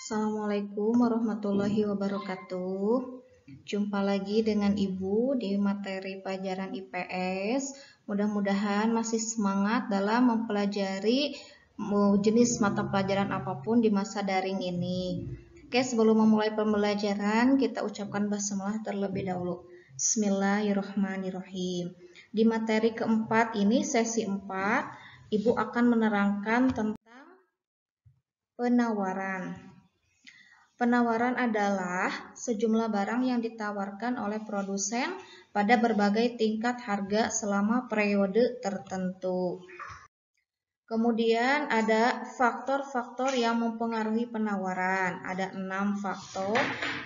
Assalamualaikum warahmatullahi wabarakatuh. Jumpa lagi dengan Ibu di materi pelajaran IPS. Mudah-mudahan masih semangat dalam mempelajari jenis mata pelajaran apapun di masa daring ini. Oke, sebelum memulai pembelajaran, kita ucapkan basmalah terlebih dahulu. Bismillahirrahmanirrahim. Di materi keempat ini, sesi 4, Ibu akan menerangkan tentang penawaran. Penawaran adalah sejumlah barang yang ditawarkan oleh produsen pada berbagai tingkat harga selama periode tertentu. Kemudian ada faktor-faktor yang mempengaruhi penawaran. Ada 6 faktor.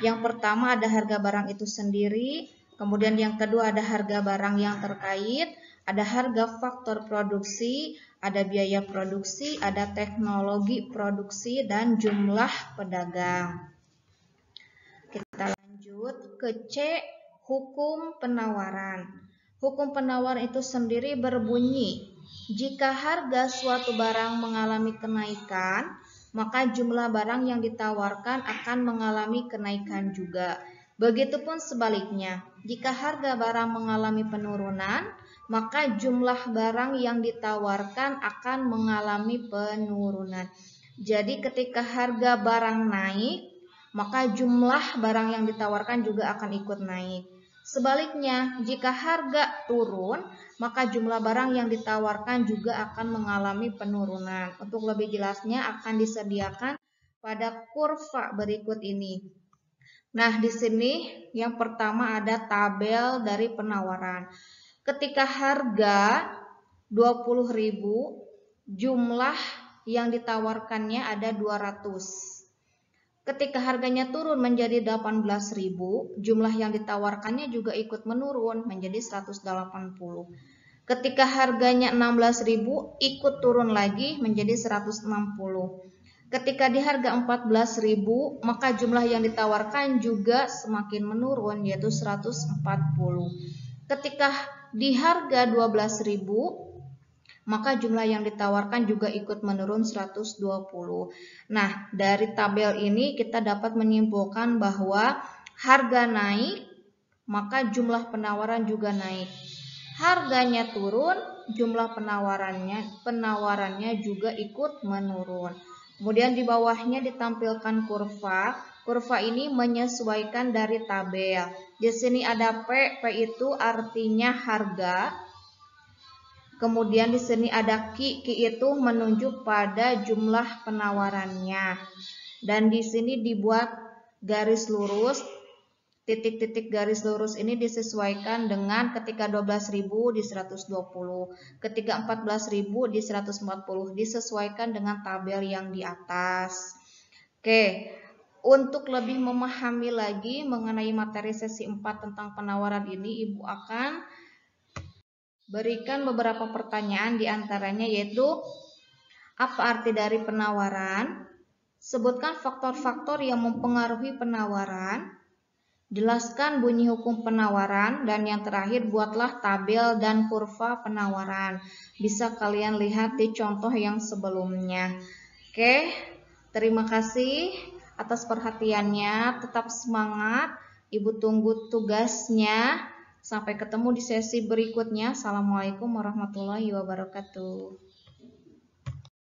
Yang pertama ada harga barang itu sendiri. Kemudian yang kedua ada harga barang yang terkait. Ada harga faktor produksi. Ada biaya produksi. Ada teknologi produksi dan jumlah pedagang. Kita lanjut ke C, hukum penawaran. Hukum penawaran itu sendiri berbunyi, jika harga suatu barang mengalami kenaikan, maka jumlah barang yang ditawarkan akan mengalami kenaikan juga. Begitupun sebaliknya, jika harga barang mengalami penurunan, maka jumlah barang yang ditawarkan akan mengalami penurunan. Jadi ketika harga barang naik, maka jumlah barang yang ditawarkan juga akan ikut naik. Sebaliknya, jika harga turun, maka jumlah barang yang ditawarkan juga akan mengalami penurunan. Untuk lebih jelasnya akan disediakan pada kurva berikut ini. Nah, di sini yang pertama ada tabel dari penawaran. Ketika harga 20.000, jumlah yang ditawarkannya ada 200. Ketika harganya turun menjadi 18.000, jumlah yang ditawarkannya juga ikut menurun menjadi 180. Ketika harganya 16.000, ikut turun lagi menjadi 160. Ketika di harga 14.000, maka jumlah yang ditawarkan juga semakin menurun yaitu 140. Ketika di harga 12.000, maka jumlah yang ditawarkan juga ikut menurun 120. Nah, dari tabel ini kita dapat menyimpulkan bahwa harga naik, maka jumlah penawaran juga naik. Harganya turun, jumlah penawarannya juga ikut menurun. Kemudian di bawahnya ditampilkan kurva. Kurva ini menyesuaikan dari tabel. Di sini ada P itu artinya harga. Kemudian di sini ada Q itu menunjuk pada jumlah penawarannya. Dan di sini dibuat garis lurus, titik-titik garis lurus ini disesuaikan dengan ketika 12.000 di 120, ketika 14.000 di 140, disesuaikan dengan tabel yang di atas. Oke, untuk lebih memahami lagi mengenai materi sesi 4 tentang penawaran ini, Ibu akan berikan beberapa pertanyaan diantaranya yaitu apa arti dari penawaran, sebutkan faktor-faktor yang mempengaruhi penawaran, jelaskan bunyi hukum penawaran, dan yang terakhir buatlah tabel dan kurva penawaran. Bisa kalian lihat di contoh yang sebelumnya. Oke, terima kasih atas perhatiannya, tetap semangat, Ibu tunggu tugasnya. Sampai ketemu di sesi berikutnya. Assalamualaikum warahmatullahi wabarakatuh.